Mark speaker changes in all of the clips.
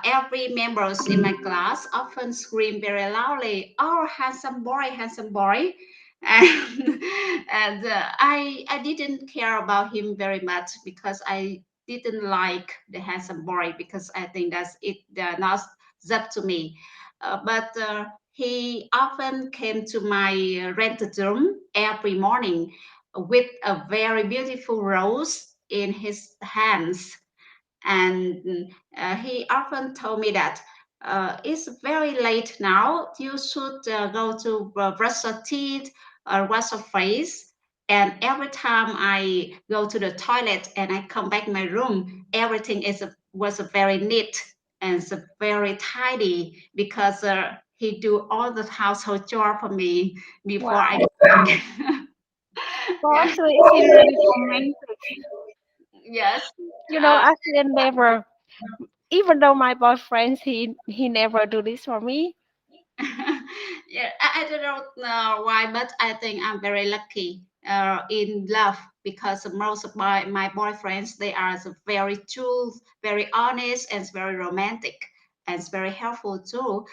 Speaker 1: every members in my class often scream very loudly, "Oh, handsome boy!" And I didn't care about him very much because I didn't like the handsome boy because I think that's it not up to me. But he often came to my rented room every morning with a very beautiful rose in his hands, and he often told me that it's very late now. You should go to brush your teeth or wash your face. And every time I go to the toilet and I come back my room, everything was very neat and it's very tidy because he do all the household chore for me before I
Speaker 2: Wow.
Speaker 1: go back.
Speaker 2: Well,
Speaker 1: Yeah.
Speaker 2: actually, it's really romantic.
Speaker 1: Yes.
Speaker 2: Actually, I never, even though my boyfriend, he never do this for me.
Speaker 1: Yeah, I don't know why, but I think I'm very lucky in love because most of my boyfriends, they are so very true, very honest, and very romantic, and it's very helpful too.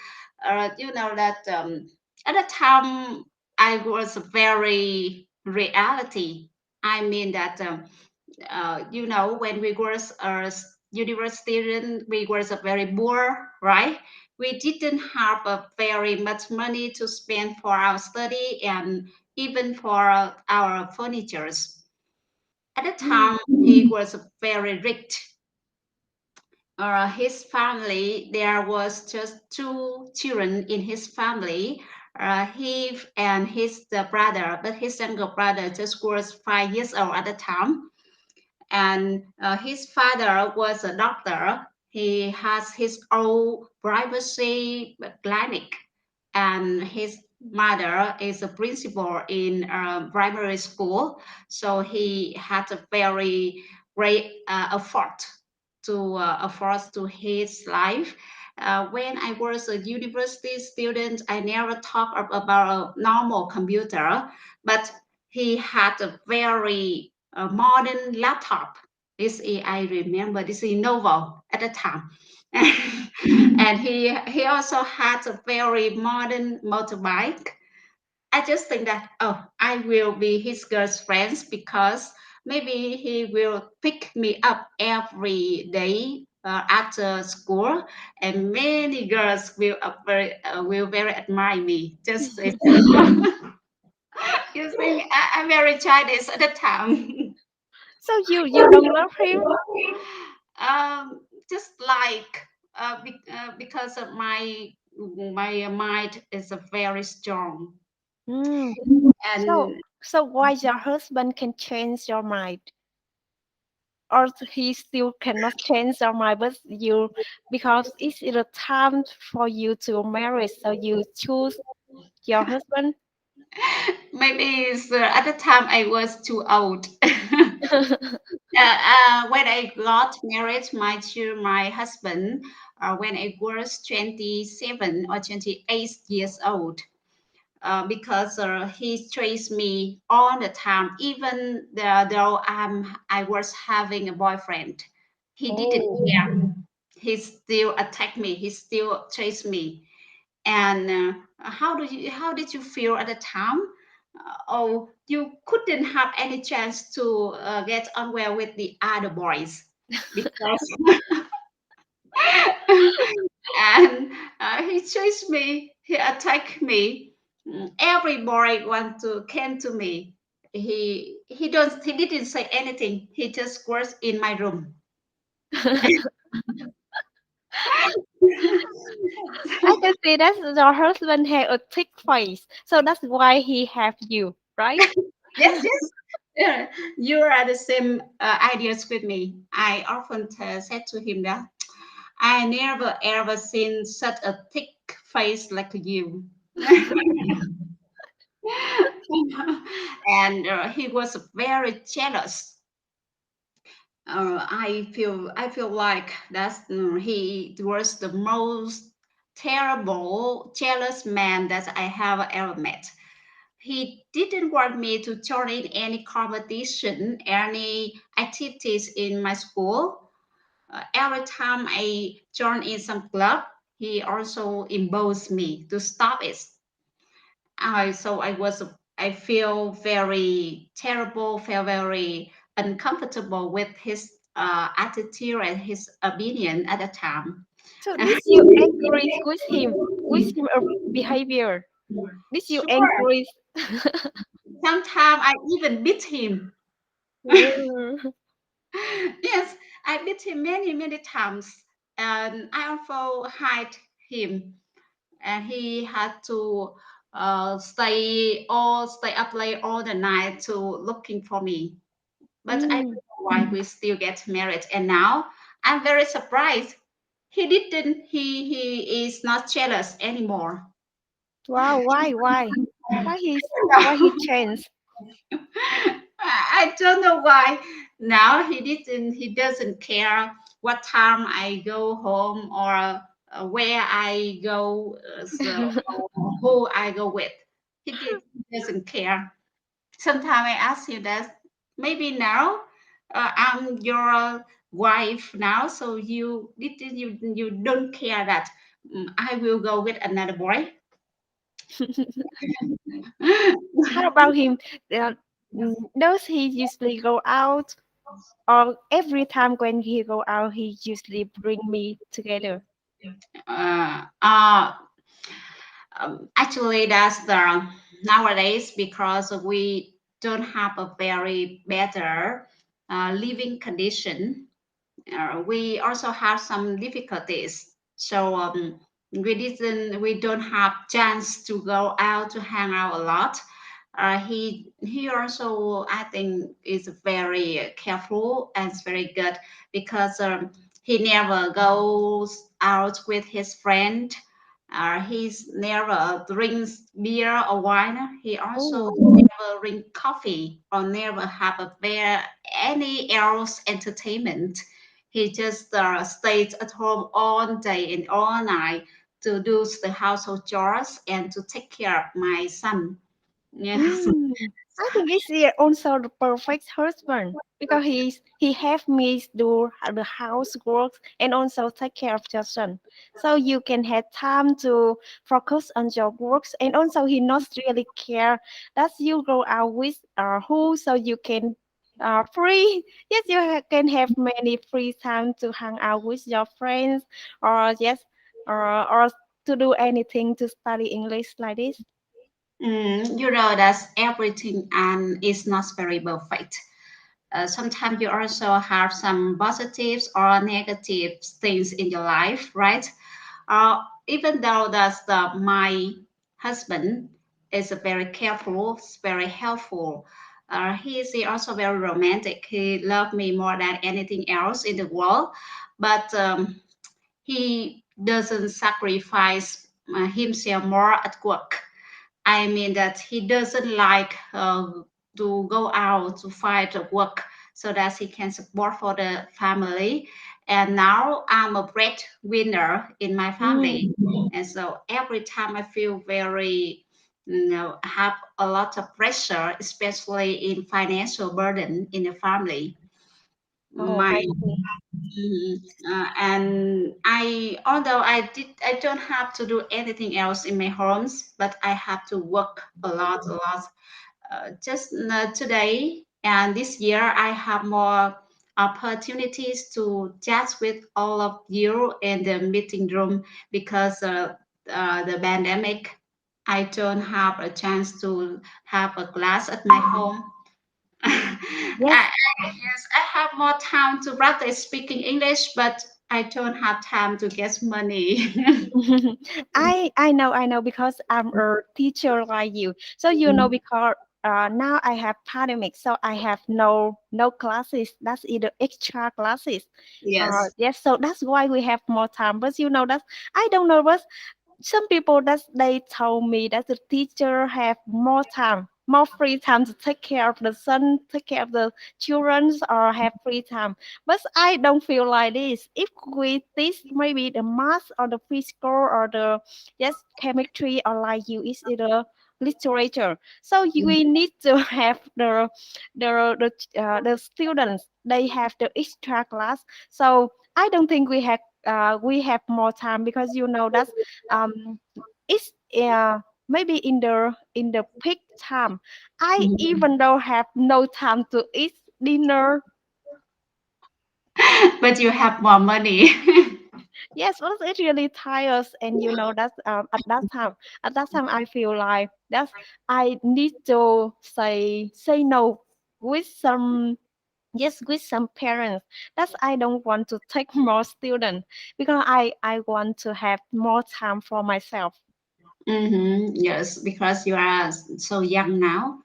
Speaker 1: You know that at the time I was very reality. I mean that when we were a university student, we were very poor, right? We didn't have very much money to spend for our study and even for our furnitures. At the
Speaker 2: Mm.
Speaker 1: time, he was very rich. His family, there was just two children in his family. He and his the brother, but his younger brother just was 5 years old at the time, and his father was a doctor. He has his own privacy clinic, and his mother is a principal in primary school. So he had a very great effort to afford to his life. When I was a university student, I never thought about a normal computer, but he had a very modern laptop. I remember this is novel at the time. And he also had a very modern motorbike. I just think that, oh, I will be his girlfriend because maybe he will pick me up every day after school, and many girls will very admire me. Just you think I'm very childish at the time.
Speaker 2: So you don't love him?
Speaker 1: Just like because of my mind is very strong,
Speaker 2: Mm. So
Speaker 1: and
Speaker 2: so why your husband can change your mind, or he still cannot change your mind, but you, because it's the time for you to marry, so you choose your husband.
Speaker 1: maybe at the time I was too old. When I got married, my husband, when I was 27 or 28 years old, because he chased me all the time, even though I was having a boyfriend. He didn't
Speaker 2: Oh.
Speaker 1: care. He still attacked me. He still chased me. And how did you feel at the time? Oh, you couldn't have any chance to get on well with the other boys because and he chased me. He attacked me. Every boy want to came to me. He didn't say anything. He just was in my room.
Speaker 2: I can see that your husband had a thick face, so that's why he have you, right?
Speaker 1: Yes, yes. Yeah, you are the same ideas with me. I often said to him that I never ever seen such a thick face like you. And he was very jealous. I feel like he was the most terrible jealous man that I have ever met. He didn't want me to join in any competition, any activities in my school. Every time I join in some club, he also imposed me to stop it. I feel very terrible, feel very uncomfortable with his attitude and his opinion at the time.
Speaker 2: So this you angry with him behavior. This you
Speaker 1: Sure,
Speaker 2: angry.
Speaker 1: sometimes I even beat him.
Speaker 2: Mm.
Speaker 1: Yes, I beat him many, many times, and I also hide him, and he had to stay up late all the night to looking for me. But I don't
Speaker 2: Mm.
Speaker 1: know why we still get married, and now I'm very surprised. He is not jealous anymore.
Speaker 2: Wow, why? Why he
Speaker 1: No.
Speaker 2: changed?
Speaker 1: I don't know why. Now he doesn't care what time I go home or where I go, or who I go with. He doesn't care. Sometimes I ask him that maybe now I'm your wife now, so you don't care that I will go with another boy.
Speaker 2: How about him? Uh, does he usually go out, or every time when he go out, he usually bring me together?
Speaker 1: uh, uh, Actually, that's the nowadays because we don't have a very better living condition. We also have some difficulties. So we don't have chance to go out to hang out a lot. He also I think is very careful and very good because he never goes out with his friend. He's never drinks beer or wine. He also
Speaker 2: Oh.
Speaker 1: never drink coffee or never have a beer any else entertainment. He just stays at home all day and all night to do the household chores and to take care of my son. Yes.
Speaker 2: Mm, I think it's also the perfect husband because he have me do the housework and also take care of your son, so you can have time to focus on your works, and also he not really care that you go out with who, so you can free. Yes, you can have many free time to hang out with your friends, or yes, or to do anything to study English like this.
Speaker 1: You know that everything and is not very perfect. Sometimes you also have some positives or negative things in your life, right? Even though my husband is very careful, very helpful. He is also very romantic. He loved me more than anything else in the world, but he doesn't sacrifice himself more at work. I mean that he doesn't like to go out to fight or work so that he can support for the family. And now I'm a breadwinner in my family,
Speaker 2: Mm.
Speaker 1: and so every time I feel very, have a lot of pressure, especially in financial burden in the family.
Speaker 2: Oh,
Speaker 1: My
Speaker 2: I see.
Speaker 1: and although I don't have to do anything else in my homes, but I have to work a lot. Just today and this year, I have more opportunities to chat with all of you in the meeting room because the pandemic. I don't have a chance to have a class at my home.
Speaker 2: Yes.
Speaker 1: Yes, I have more time to practice speaking English, but I don't have time to get money.
Speaker 2: I know because I'm a teacher like you. So you know because now I have pandemic, so I have no classes. That's either extra classes.
Speaker 1: Yes.
Speaker 2: Yes, so that's why we have more time. But you know that I don't know, but some people that they told me that the teacher have more free time to take care of the son, take care of the children, or have free time. But I don't feel like this. If we teach maybe the math or the physical or the yes chemistry or like you is either literature. So we need to have the students, they have the extra class. So I don't think we have more time, because that it's maybe in the peak time, I
Speaker 1: Mhm.
Speaker 2: even though have no time to eat dinner.
Speaker 1: But you have more money.
Speaker 2: Yes, well, it really tires, and that at that time I feel like that's I need to say no with some, yes, with some parents. That's I don't want to take more students, because I want to have more time for myself.
Speaker 1: Yes, because you are so young now.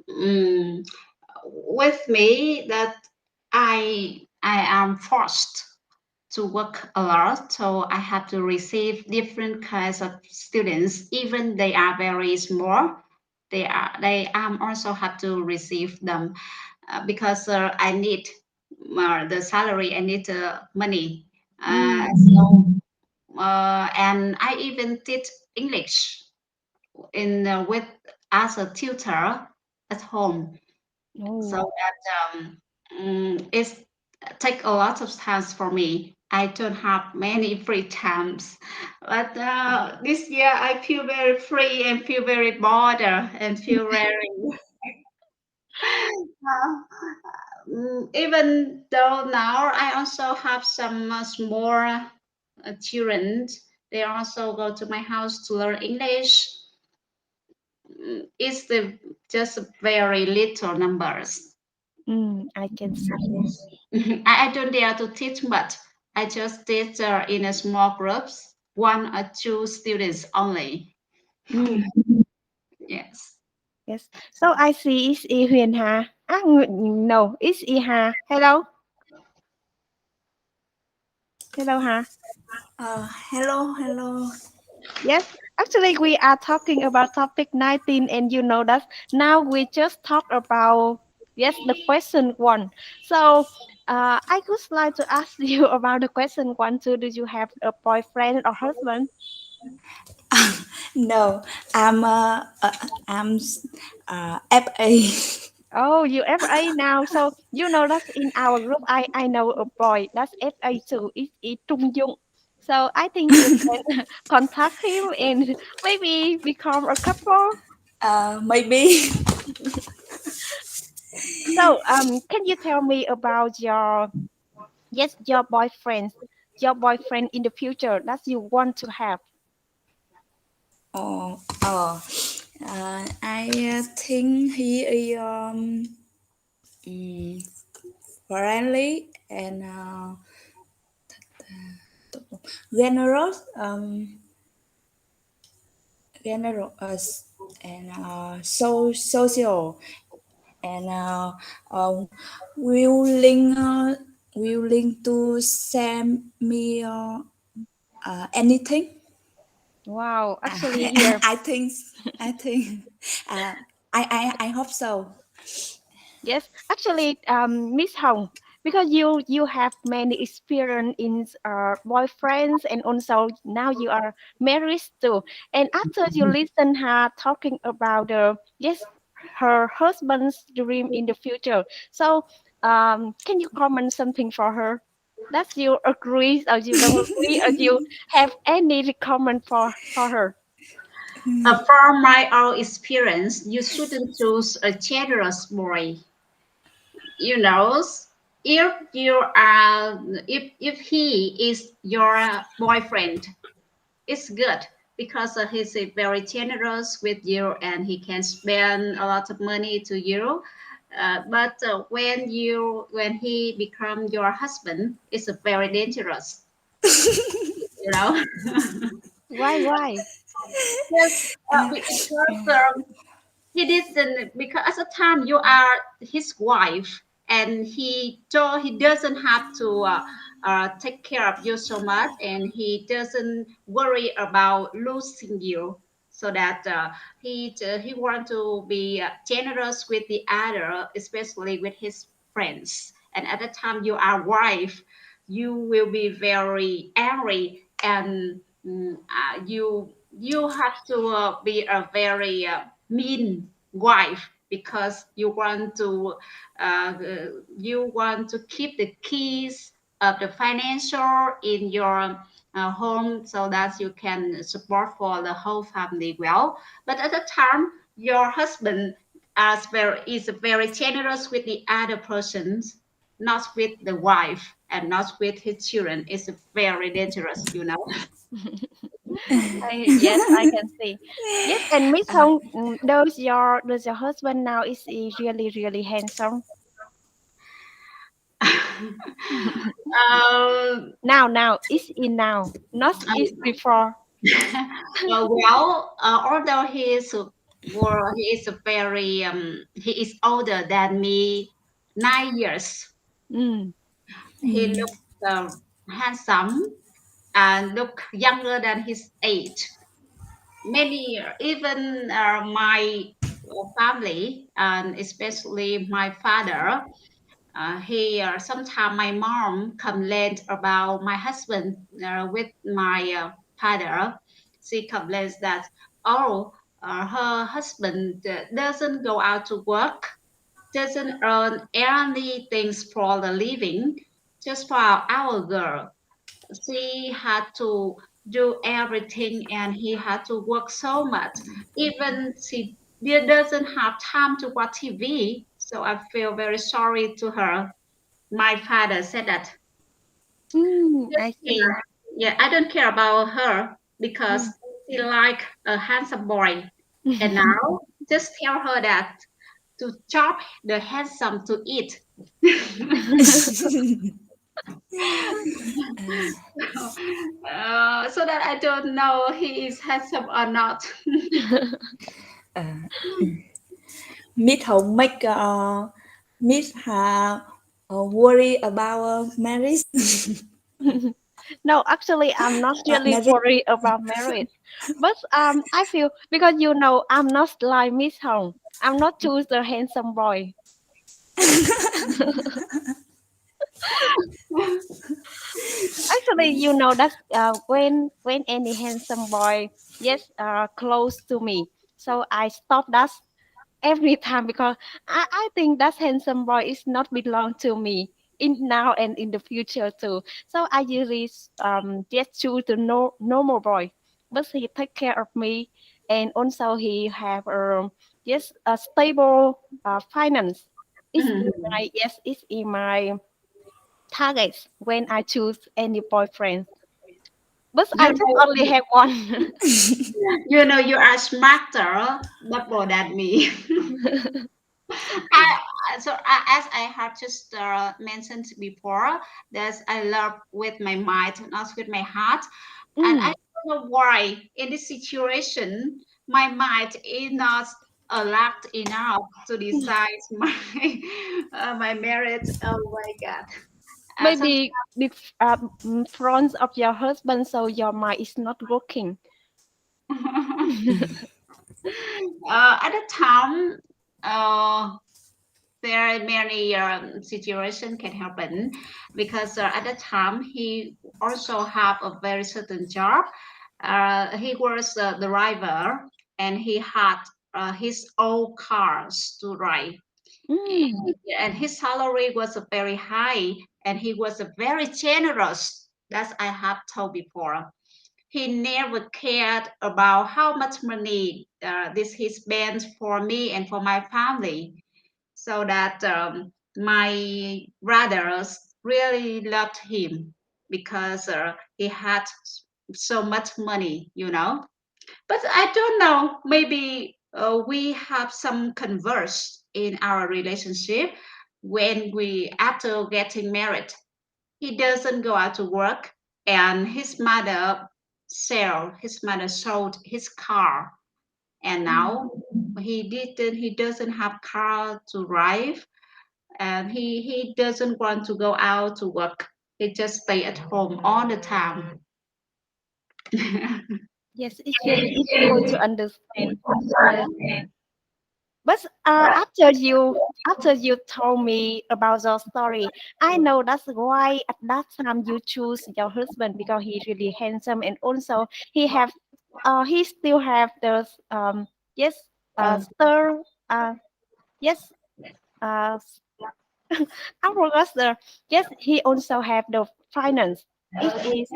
Speaker 1: Mm, with me, that I am forced to work a lot, so I have to receive different kinds of students, even they are very small. They also have to receive them, because I need the salary. I need money.
Speaker 2: Mm.
Speaker 1: So and I even teach English in with as a tutor at home, so
Speaker 2: Oh.
Speaker 1: that it's take a lot of times for me. I don't have many free times, but this year I feel very free and feel very bored and feel very even though now I also have some small children. They also go to my house to learn English. It's the just very little numbers.
Speaker 2: I can see.
Speaker 1: I don't dare to teach much. I just teach in a small groups, one or two students only.
Speaker 2: Mm.
Speaker 1: Yes.
Speaker 2: Yes. So I see it's Y Huyền Hà. No, it's Y Hà. Hello. Hello, Hà.
Speaker 3: Hello, hello.
Speaker 2: Yes. Actually, we are talking about topic 19, and that now we just talk about, yes, the question one. So I would like to ask you about the question one too. Do you have a boyfriend or husband?
Speaker 3: No, I'm FA.
Speaker 2: Oh, you FA now. So that's in our group. I know a boy that's FA too. It's Trung Dung. So I think you can contact him and maybe become a couple.
Speaker 3: Maybe.
Speaker 2: So can you tell me about your boyfriend in the future that you want to have?
Speaker 3: Oh, oh. I think he is mm, friendly and generous. Generous and social and uh, willing willing to send me anything.
Speaker 2: Wow, actually
Speaker 3: I,
Speaker 2: here.
Speaker 3: I think I think uh, I hope so.
Speaker 2: Yes, actually, Miss Hong, because you have many experience in boyfriends, and also now you are married too. And after you listen her talking about her husband's dream in the future, so can you comment something for her? That you agree or you don't agree, or you have any comment for her?
Speaker 1: From my own experience, you shouldn't choose a generous boy. You know, if he is your boyfriend, it's good because he's very generous with you and he can spend a lot of money to you. But when he become your husband, it's very dangerous. You know.
Speaker 2: Why?
Speaker 1: Yes,
Speaker 3: Uh,
Speaker 1: because he didn't, because at the time you are his wife and he doesn't have to take care of you so much, and he doesn't worry about losing you, so that he want to be generous with the other, especially with his friends. And at the time you are wife, you will be very angry, and you you have to be a very mean wife because uh, you want to keep the keys of the financial in your home so that you can support for the whole family well. But at the time, your husband is very generous with the other persons, not with the wife and not with his children. It's very dangerous, you know.
Speaker 2: Yes, I can see. Yes, and Miss Hong, does your husband now is he really handsome?
Speaker 1: um,
Speaker 2: Now is he now, not is before.
Speaker 1: Although he is a very he is older than me 9 years.
Speaker 2: Mm.
Speaker 1: He looks handsome and look younger than his age. Many, even my family, and especially my father, sometimes my mom complained about my husband with my father. She complains that, oh, her husband doesn't go out to work, doesn't earn anything for the living, just for our girl. She had to do everything and he had to work so much. Even she doesn't have time to watch TV. So I feel very sorry to her. My father said that.
Speaker 2: I see.
Speaker 1: Yeah, I don't care about her because
Speaker 2: Mm.
Speaker 1: she like a handsome boy. And now just tell her that to chop the handsome to eat. So that I don't know he is handsome or not.
Speaker 3: Miss Hồng make Miss Hà worry about marriage.
Speaker 2: No, actually, I'm not really
Speaker 3: Marriage.
Speaker 2: worried about marriage. But I feel because I'm not like Miss Hong. I'm not choose the handsome boy. Actually, that when any handsome boy, yes, close to me, so I stop that every time because I think that handsome boy is not belong to me in now and in the future too. So I usually just choose the normal boy, but he take care of me, and also he have just a stable finance. It's in
Speaker 1: Mhm.
Speaker 2: my yes, it's in my targets when I choose any boyfriend. But
Speaker 1: You
Speaker 2: I just only
Speaker 1: know,
Speaker 2: have one.
Speaker 1: you are smarter double than me. As I have just mentioned before, that I love with my mind, not with my heart, and I
Speaker 2: Mm,
Speaker 1: don't know why in this situation my mind is not alert enough to decide my marriage. Oh my God! Sometimes
Speaker 2: maybe the front of your husband, so your mind is not working.
Speaker 1: at the time, uh, there are many situations can happen because at the time he also have a very certain job. He was the driver and he had his own cars to drive.
Speaker 2: Mm,
Speaker 1: And his salary was very high and he was very generous. That's I have told before. He never cared about how much money this he spent for me and for my family, so that my brothers really loved him because he had so much money. But I don't know, maybe we have some converse in our relationship when we after getting married. He doesn't go out to work, and his mother sold his car, and
Speaker 2: mm.
Speaker 1: now he doesn't have car to drive, and he doesn't want to go out to work. He just stay at home all the time.
Speaker 2: Yes, it's really difficult to understand. Uh, but after you told me about your story, I know that's why at that time you choose your husband because he's really handsome and also he have he still have those yes stir yes uh I forgot the yes he also have the finance. It is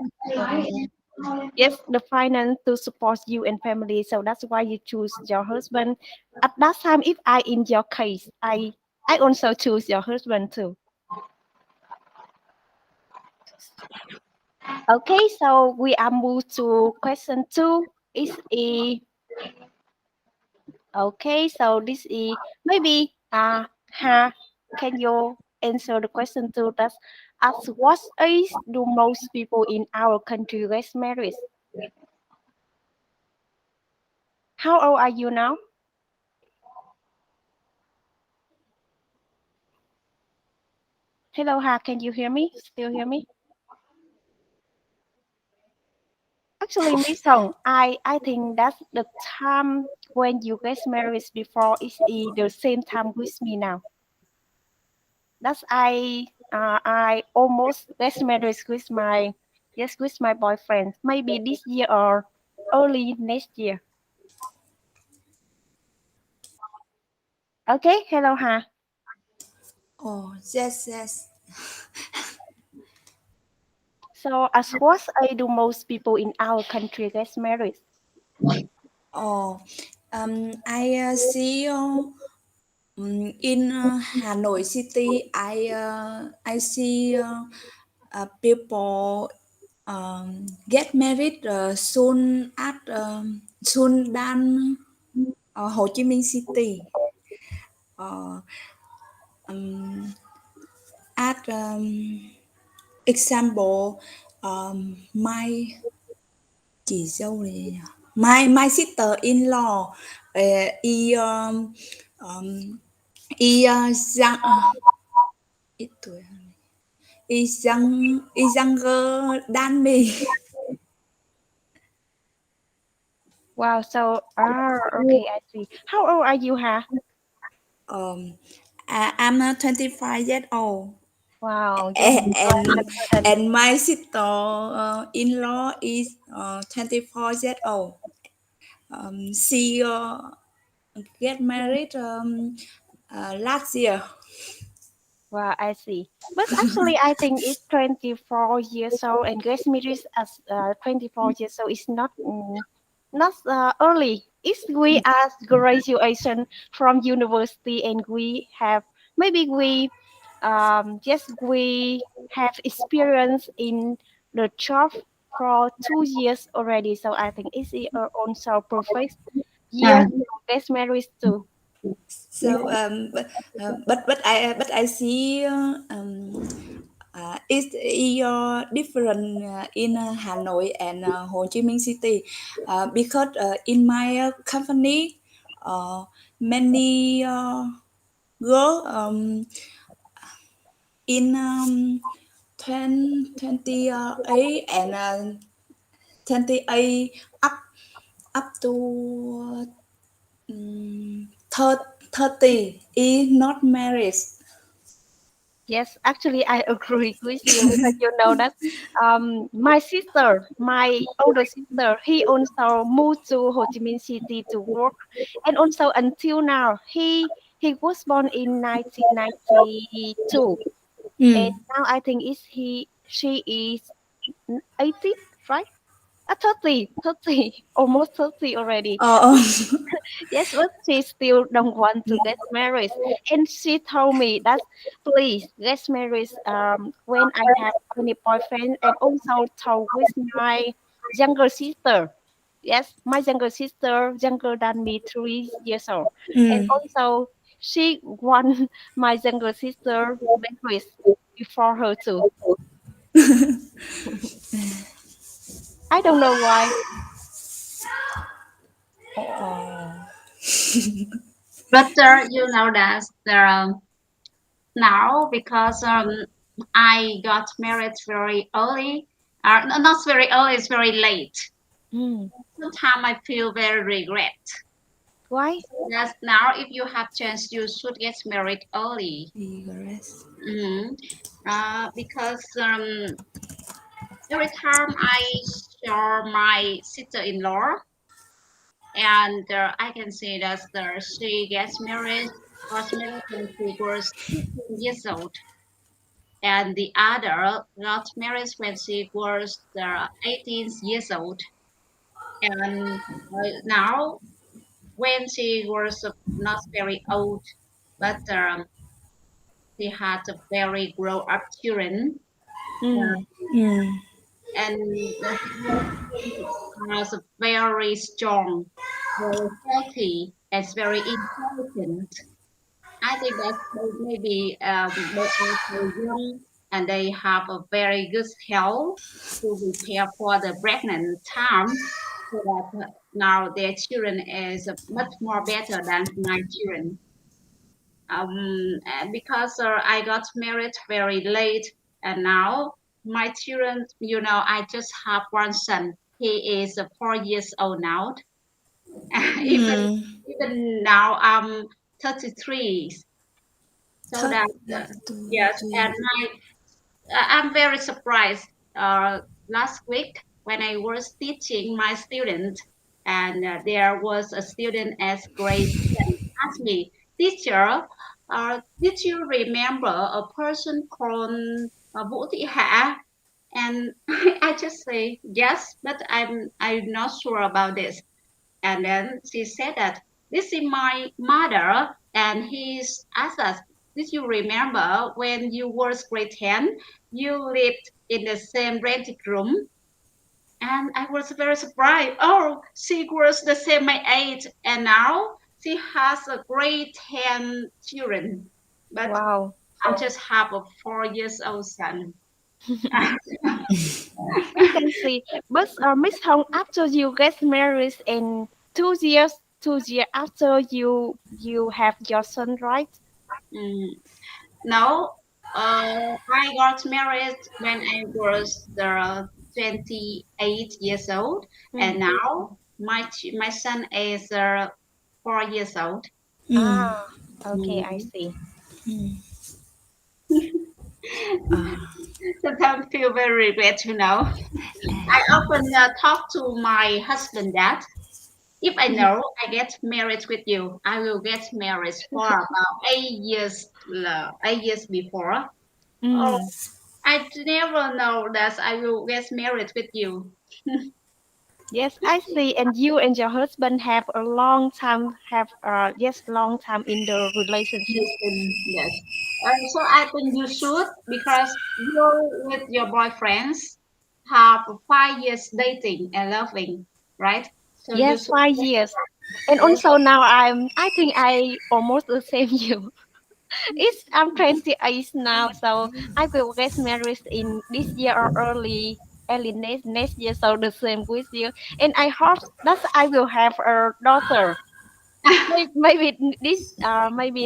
Speaker 2: yes the finance to support you and family. So that's why you choose your husband. At that time, if I in your case, I also choose your husband too. Okay, so we are moved to question two. Is a okay? So this is maybe ha. Can you answer the question two? That's at what age do most people in our country get married? How old are you now? Hello, Ha. Can you hear me? Still hear me? Actually, Miss Song, I think that's the time when you get married before is the same time with me now. That's I almost get married with my yes with my boyfriend. Maybe this year or early next year. Okay, hello Ha.
Speaker 3: Oh, yes, yes.
Speaker 2: So as what I do most people in our country get married.
Speaker 3: Oh, I see in Hà Nội city. I see people get married soon at soon than Hồ Chí Minh city. Uh, um, at example, my chị dâu này nhỉ? My sister in law y y young ít tuổi hơn is younger than me.
Speaker 2: Wow, so okay, I see. How old are you, Ha?
Speaker 3: um I'm 25 years old.
Speaker 2: Wow, yes,
Speaker 3: A-
Speaker 2: you are
Speaker 3: and
Speaker 2: understand.
Speaker 3: and my sister in-law is 24 years old. She get married last year.
Speaker 2: Wow, I see. But actually, I think it's 24 years old and gets married as 24 years old is not not early. If we as graduation from university and we have maybe we yes we have experience in the job for 2 years already. So I think it's also perfect year
Speaker 1: À,
Speaker 2: to get married too.
Speaker 3: So but I see it's different in Hà Nội and Hồ Chí Minh city because in my company uh, many girl in 28 and 28 up up to um, 30 is not married.
Speaker 2: Yes, actually, I agree with you because you know that my sister, my older sister, he also moved to Ho Chi Minh City to work, and also until now, he was born in 1992, and
Speaker 3: Mm.
Speaker 2: now I think is he she is 18, right? 30, 30, almost 30 already.
Speaker 3: Oh,
Speaker 2: Yes, but she still don't want to get married. And she told me that please get married when I have any boyfriend and also told with my younger sister. Yes, my younger sister younger than me 3 years old. And
Speaker 3: mm.
Speaker 2: also she want my younger sister married before her too. I don't know why.
Speaker 3: Oh.
Speaker 1: but you know that now because I got married very early. Not very early, it's very late.
Speaker 2: Hmm.
Speaker 1: Sometimes I feel very regret.
Speaker 2: Why?
Speaker 1: Yes, now if you have chance, you should get married early.
Speaker 3: Regress.
Speaker 1: Because every time I saw my sister-in-law, and I can say that she got married when she was 15 years old, and the other got married when she was 18 years old, and now when she was not very old, but she had a very grown up children,
Speaker 2: Mm.
Speaker 3: Mm.
Speaker 1: and her husband was very strong, very healthy, and very intelligent. I think that maybe they are so young and they have a very good health to prepare for the pregnant time, so that now their children is much more better than my children. And because I got married very late, and now my children, I just have one son. He is 4 years old now. even
Speaker 3: Mm.
Speaker 1: even now I'm 33. So
Speaker 3: Third
Speaker 1: that
Speaker 3: two
Speaker 1: yes,
Speaker 3: three.
Speaker 1: and I'm very surprised. Last week when I was teaching my student, and there was a student as grade 10 asked me, "Teacher, did you remember a person called Vũ Thị Hạ?" And I just say yes, but I'm not sure about this. And then she said that this is my mother, and he's asked us, did you remember when you were grade 10, you lived in the same rented room? And I was very surprised. Oh, she was the same my age, and now she has a grade 10 children. But
Speaker 2: Wow.
Speaker 1: I just have a 4 years old son.
Speaker 2: I can see. But Miss Hong, after you get married in 2 years, 2 years after you have your son, right?
Speaker 1: Mm, no, I got married when I was 28 years old, and
Speaker 2: Mm.
Speaker 1: now my son is 4 years old.
Speaker 3: Mm.
Speaker 2: Ah, okay, I
Speaker 1: Mhm.
Speaker 2: see.
Speaker 3: Mm. À,
Speaker 1: Sometimes feel very regret. I often talk to my husband that if I know I get married with you, I will get married for about 8 years, 8 years before. Oh,
Speaker 2: Mm.
Speaker 1: I never know that I will get married with you.
Speaker 2: Yes, I see. And you and your husband have a long time, have yes, long time in the relationship.
Speaker 1: Yes. So I think you should, because you with your boyfriends have 5 years dating and loving, right? So you
Speaker 2: Yes,
Speaker 1: should.
Speaker 2: 5 years. And
Speaker 1: Yes.
Speaker 2: also now I think I almost the same you. It's I'm 28 now, so I will get married in this year or early next year. So the same with you, and I hope that I will have a daughter. Maybe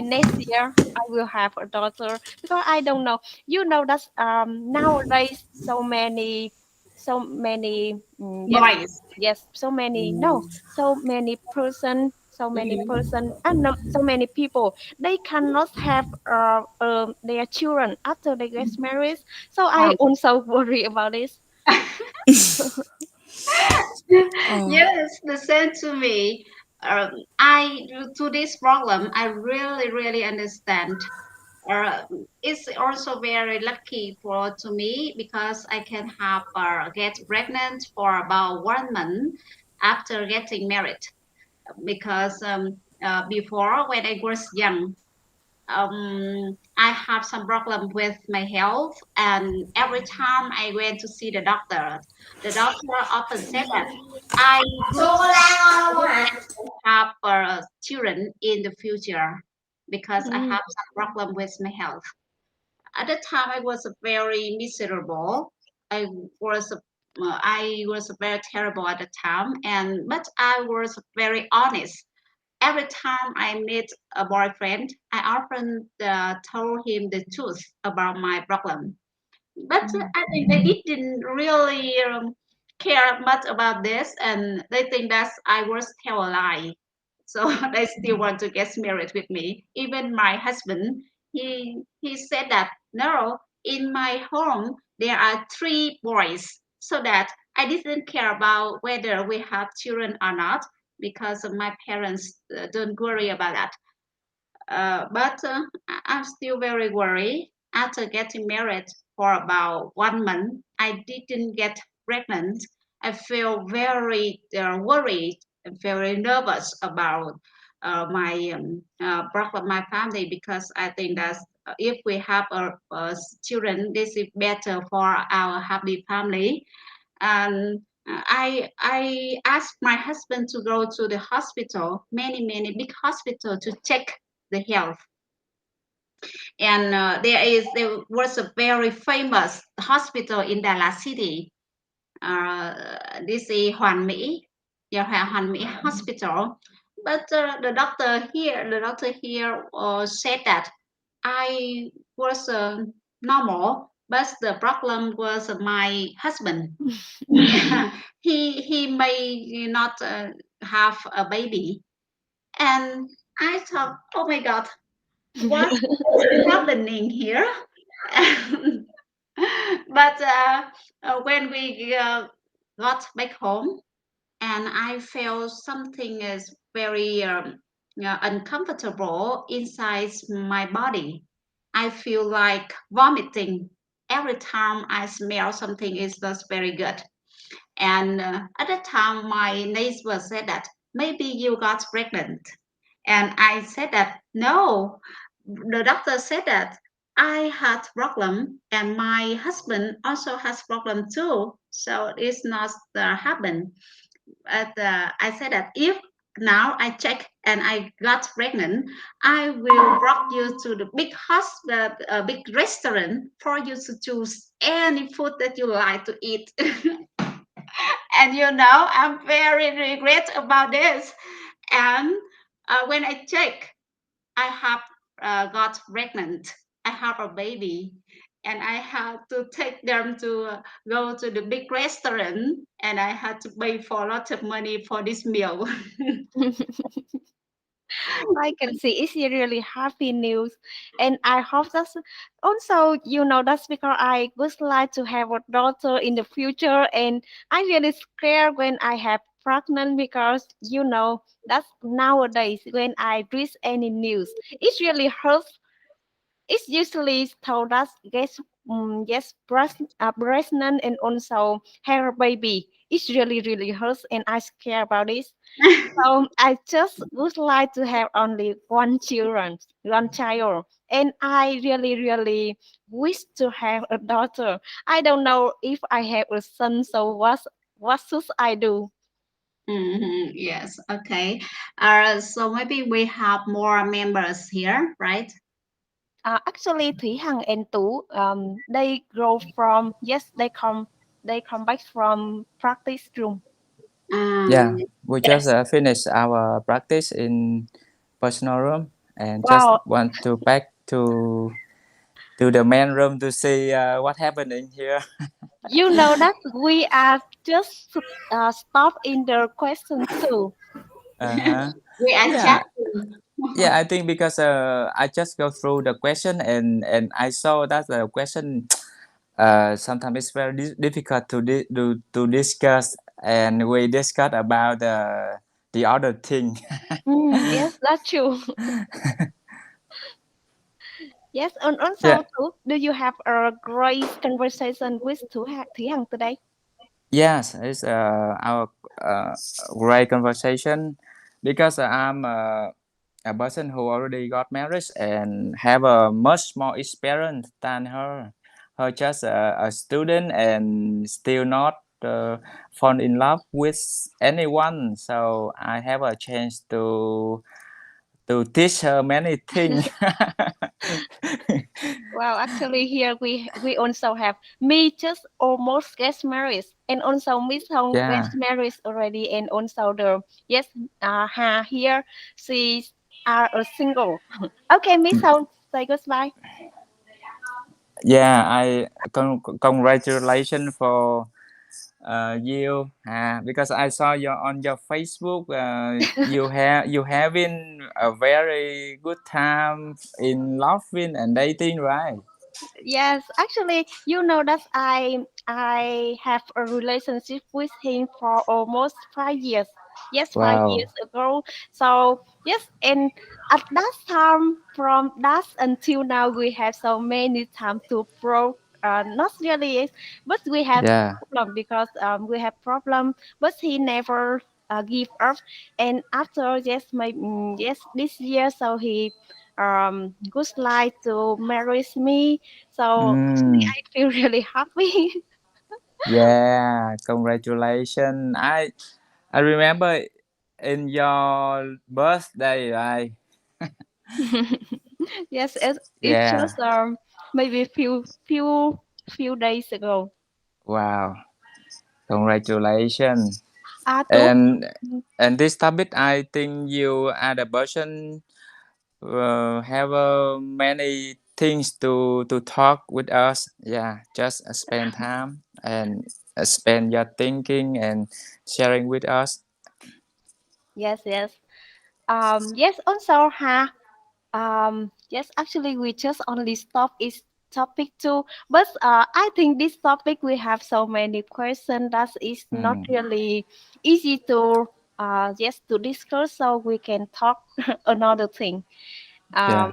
Speaker 2: next year I will have a daughter because I don't know. You know that nowadays so many yes,
Speaker 1: Boys.
Speaker 2: yes, so many no
Speaker 1: Mhm.
Speaker 2: no, so many people they cannot have their children after they get married. So I also worry about this.
Speaker 3: ờ,
Speaker 1: Yes, the same to me. I to this problem, I really, really understand. Uh, it's also very lucky for to me because I can have get pregnant for about 1 month after getting married. Because before when I was young, I have some problem with my health, and every time I went to see the doctor often said that I would have children in the future because I
Speaker 2: Mm.
Speaker 1: have some problem with my health. At the time, I was very miserable. I was very terrible at the time, and but I was very honest. Every time I meet a boyfriend, I often told him the truth about my problem. But
Speaker 2: Mm.
Speaker 1: I think they didn't really care much about this, and they think that I was tell a lie. So they still want to get married with me. Even my husband, he said that no, in my home there are three boys. so that I didn't care about whether we have children or not, because my parents don't worry about that. But I'm still very worried. After getting married for about 1 month, I didn't get pregnant. I feel very worried and very nervous about my problem, my family, because I think that if we have children, this is better for our happy family. And I asked my husband to go to the hospital, many big hospital, to check the health. And there was a very famous hospital in Dallas City. This is Hoàn Mỹ, yeah, Hoàn Mỹ Hospital. But the doctor here said that I was normal, but the problem was my husband. Yeah, he may not have a baby, and I thought, oh my God, what is happening here? But when we got back home, and I felt something is very uncomfortable inside my body. I feel like vomiting every time I smell something is not very good. And at that time, my neighbor said that maybe you got pregnant. And I said that no. The doctor said that I had problem and my husband also has problem too. So it's not happen. But I said that if now I check and I got pregnant, I will bring you to the big hospital, big restaurant for you to choose any food that you like to eat. And I'm very regret about this. And when I check, I have got pregnant. I have a baby, and I had to take them to go to the big restaurant, and I had to pay for a lot of money for this meal.
Speaker 2: I can see it's a really happy news, and I hope that's also that's because I would like to have a daughter in the future, and I really scared when I have pregnant because that's nowadays when I read any news, it really hurts. It's usually told us yes, pregnant and also have a baby. It really hurts, and I scared about this. I just would like to have only one child, and I really wish to have a daughter. I don't know if I have a son, so what should I do?
Speaker 1: Yes, okay. So maybe we have more members here, right?
Speaker 2: Actually, Thủy Hằng and Tu, they grow from yes, they come back from practice room.
Speaker 3: Yeah,
Speaker 1: Um,
Speaker 3: we just
Speaker 2: Yes.
Speaker 3: finished our practice in personal room and just
Speaker 2: Wow,
Speaker 3: want to back to the main room to see what happened in here.
Speaker 2: that we are just stop in the question too.
Speaker 3: Uh-huh.
Speaker 1: we are
Speaker 3: Yeah,
Speaker 1: chatting.
Speaker 3: yeah. I think because I just go through the question and I saw that the question sometimes it's very difficult to discuss, and we discuss about the other thing.
Speaker 2: Yes, that's true. Yes, and
Speaker 3: Yeah.
Speaker 2: also too, do you have a great conversation with Thủy Hằng today?
Speaker 3: Yes, it's our uh, great conversation because I'm a person who already got married and have a much more experience than her. Her just a student and still not fall in love with anyone. So I have a chance to teach her many things.
Speaker 2: Well, actually, here we also have me just almost get married, and also Miss Hong get
Speaker 3: Yeah,
Speaker 2: married already, and also the yes, Ha here she's are a single. Okay, Miss Hong, say goodbye.
Speaker 3: yeah. I congratulations for you because I saw your on your Facebook you having a very good time in loving and dating, right?
Speaker 2: Yes, actually, that I have a relationship with him for almost 5 years. Yes, five
Speaker 3: Wow.
Speaker 2: years ago. So yes, and at that time, from that until now, we have so many time to pro. Not really, but we have
Speaker 3: Yeah.
Speaker 2: problem because we have problem. But he never give up. And after yes, my yes this year, so he good like to marry me. So actually,
Speaker 3: Mm.
Speaker 2: I feel really happy.
Speaker 3: Yeah. Congratulations. I remember in your birthday, right?
Speaker 2: Yes, it's
Speaker 3: Yeah.
Speaker 2: just maybe few days ago.
Speaker 3: Wow. Congratulations.
Speaker 2: Tú
Speaker 3: And this topic, I think you are the person have many things to talk with us. Yeah, just spend time and spend your thinking and sharing with us.
Speaker 2: yes, yes. Yes, also, yes, actually, we just only stop is topic two, but I think this topic we have so many questions that is not
Speaker 3: Mm,
Speaker 2: really easy to yes to discuss, so we can talk another thing. Um,
Speaker 3: yeah.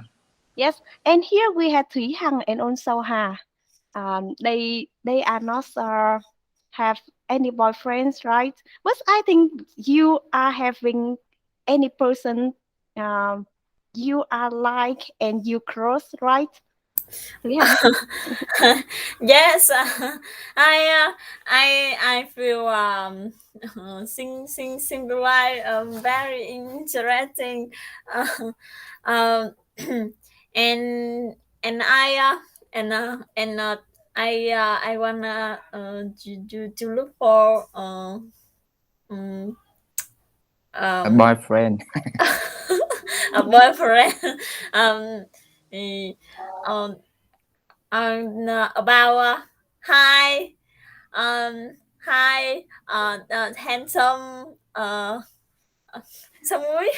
Speaker 2: yes, and here we have Thúy Hằng and also Hà. They are not have any boyfriends, right? But I think you are having any person um, you are like and you cross, right? Thúy Hằng?
Speaker 4: Yes, I I feel sing very interesting, uh, um, and I and I wanna to look for um,
Speaker 3: A
Speaker 4: um
Speaker 3: boyfriend.
Speaker 4: a boyfriend. um, eh, um about hi hi handsome Samui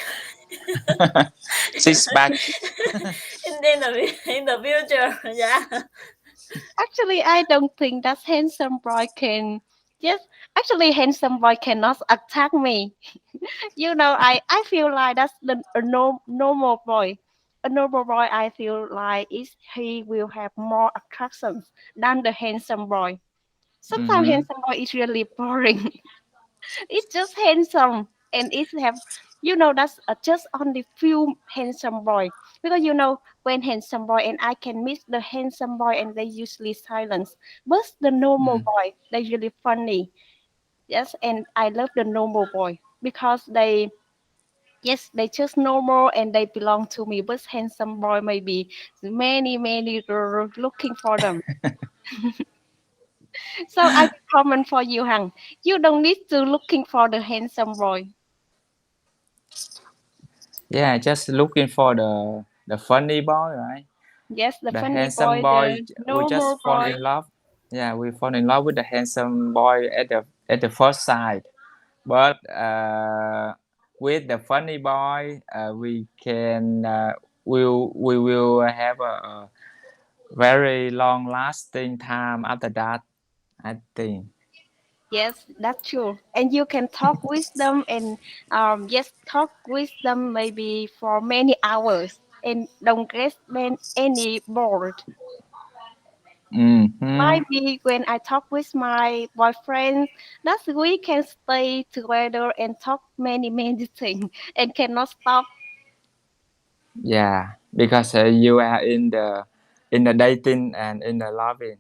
Speaker 3: Six pack.
Speaker 4: in the future. Yeah.
Speaker 2: Actually, I don't think that handsome boy can. Yes, actually, handsome boy cannot attack me. You know, I feel like that's the a no, normal boy. A normal boy, I feel like is he will have more attractions than the handsome boy. Sometimes
Speaker 3: Mm-hmm.
Speaker 2: handsome boy is really boring. It's just handsome and it's have you know that's just only few handsome boy because you know when handsome boy and I can miss the handsome boy and they usually silence, but the normal
Speaker 3: Mm.
Speaker 2: boy they really funny. Yes, and I love the normal boy because they yes they just normal and they belong to me, but handsome boy maybe many girls looking for them. So I comment for you, Hằng. You don't need to looking for the handsome boy.
Speaker 3: Yeah, just looking for the funny boy, right?
Speaker 2: Yes, the
Speaker 3: The
Speaker 2: funny
Speaker 3: handsome
Speaker 2: boy,
Speaker 3: boy.
Speaker 2: the
Speaker 3: We
Speaker 2: normal
Speaker 3: just fall
Speaker 2: boy.
Speaker 3: in love. Yeah, we fall in love with the handsome boy at the first sight. But with the funny boy, we can we will have a very long lasting time after that, I think.
Speaker 2: Yes, that's true. And you can talk with them and yes, talk with them maybe for many hours and don't get any bored.
Speaker 3: Mm-hmm.
Speaker 2: Maybe when I talk with my boyfriend, that we can stay together and talk many things and cannot stop.
Speaker 3: Yeah, because you are in the dating and in the loving.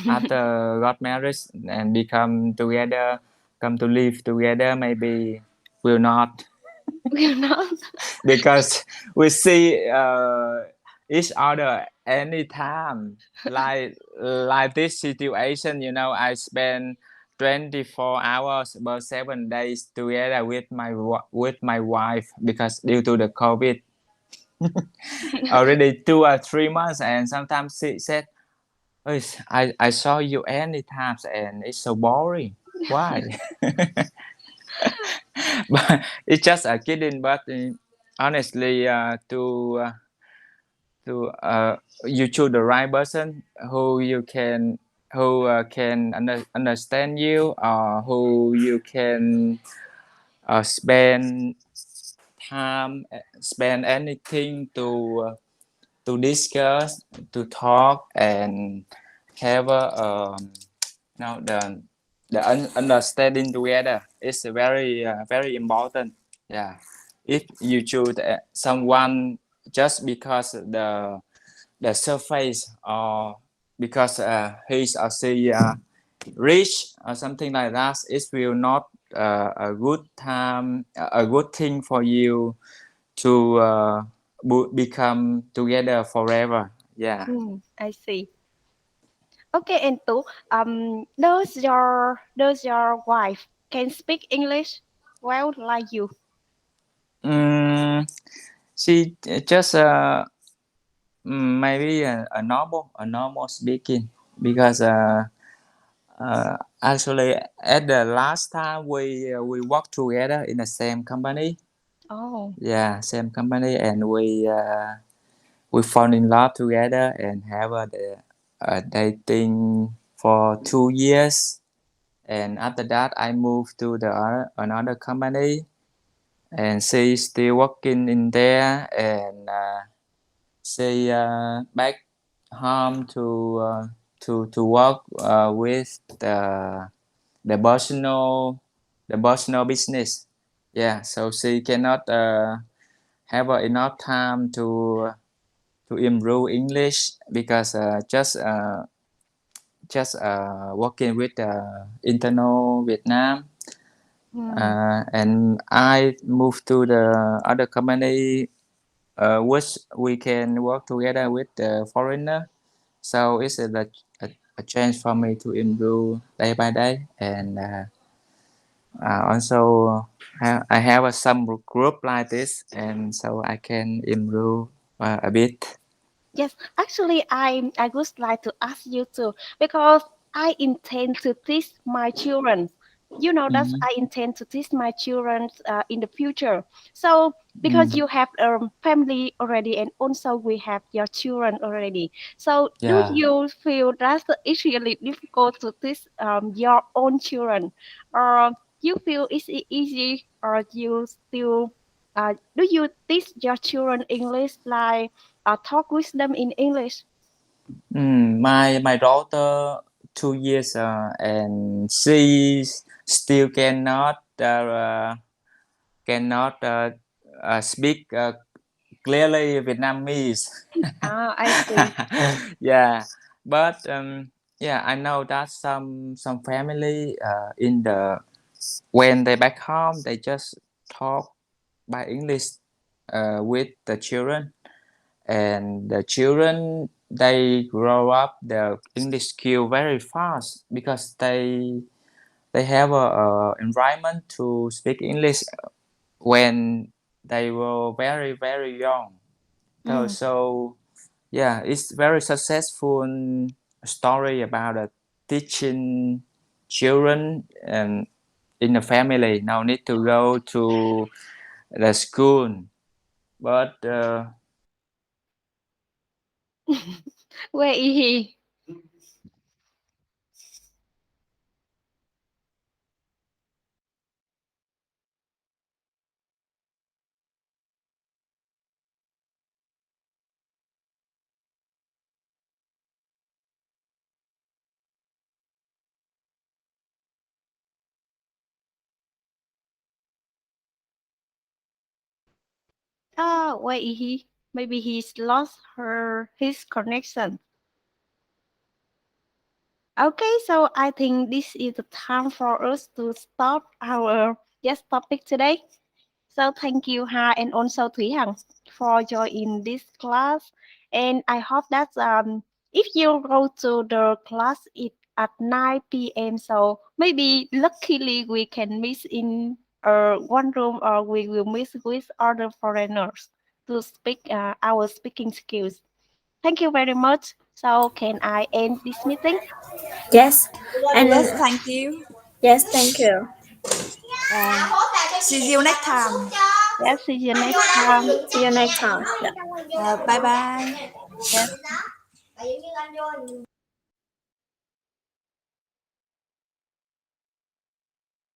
Speaker 3: After got married and become together, come to live together, maybe will not.
Speaker 2: You know?
Speaker 3: Because we see each other anytime, like this situation, I spend 24 hours about 7 days together with with my wife, because due to the COVID already 2 or 3 months, and sometimes she said, "Oh, I saw you anytime and it's so boring, why?" But it's just a kidding, but honestly, to you choose the right person who you can who can understand you, or who you can spend time, spend anything to discuss, to talk, and have a now the understanding together is very important. Yeah, if you choose someone just because the surface, or because he's or she rich or something like that, it will not a good time, a good thing for you to become together forever. Yeah.
Speaker 2: I see. Okay, and two, does your wife can speak English well like you?
Speaker 3: mm, she just maybe a normal speaking, because actually at the last time we worked together in the same company.
Speaker 2: Oh,
Speaker 3: Yeah, same company, and we fall in love together and have a dating for 2 years. And after that I moved to the another company, and she's still working in there, and she back home to work with the personal business. Yeah, so she cannot have enough time to improve English, because just working with internal Vietnam.
Speaker 2: hmm.
Speaker 3: And I moved to the other company, which we can work together with the foreigner. So it's a chance for me to improve day by day, and also I have some group like this, and so I can improve a bit.
Speaker 2: Yes, actually, I would like to ask you too because I intend to teach my children. You know that
Speaker 3: Mhm.
Speaker 2: I intend to teach my children in the future. So because
Speaker 3: Mm.
Speaker 2: you have a family already, and also we have your children already. So do
Speaker 3: Yeah.
Speaker 2: you feel that it's really difficult to teach your own children, or you feel it's easy, or you still do you teach your children English like? Talk with them in English.
Speaker 3: My daughter 2 years, and she still cannot speak clearly Vietnamese.
Speaker 2: I see.
Speaker 3: Yeah, but yeah, I know that some family in the when they back home, they just talk by English with the children, and the children they grow up their English skill very fast, because they have a environment to speak English when they were very young.
Speaker 2: Mm.
Speaker 3: So yeah, it's very successful story about teaching children and in the family. Now need to go to the school, but
Speaker 2: Where is he? Where is he? Maybe he's lost his connection. Okay, so I think this is the time for us to stop our guest topic today. So thank you, Ha, and also Thủy Hằng for joining this class. And I hope that if you go to the class it at 9 p.m., so maybe luckily we can miss in one room, or we will miss with other foreigners to speak our speaking skills. Thank you very much. So can I end this meeting?
Speaker 4: Yes, and
Speaker 5: Yes, thank you.
Speaker 4: yes, thank you.
Speaker 5: Uh, see you next time.
Speaker 2: Yes, see you next time.
Speaker 4: See you next time. Yeah.
Speaker 5: Bye bye.
Speaker 2: Yes.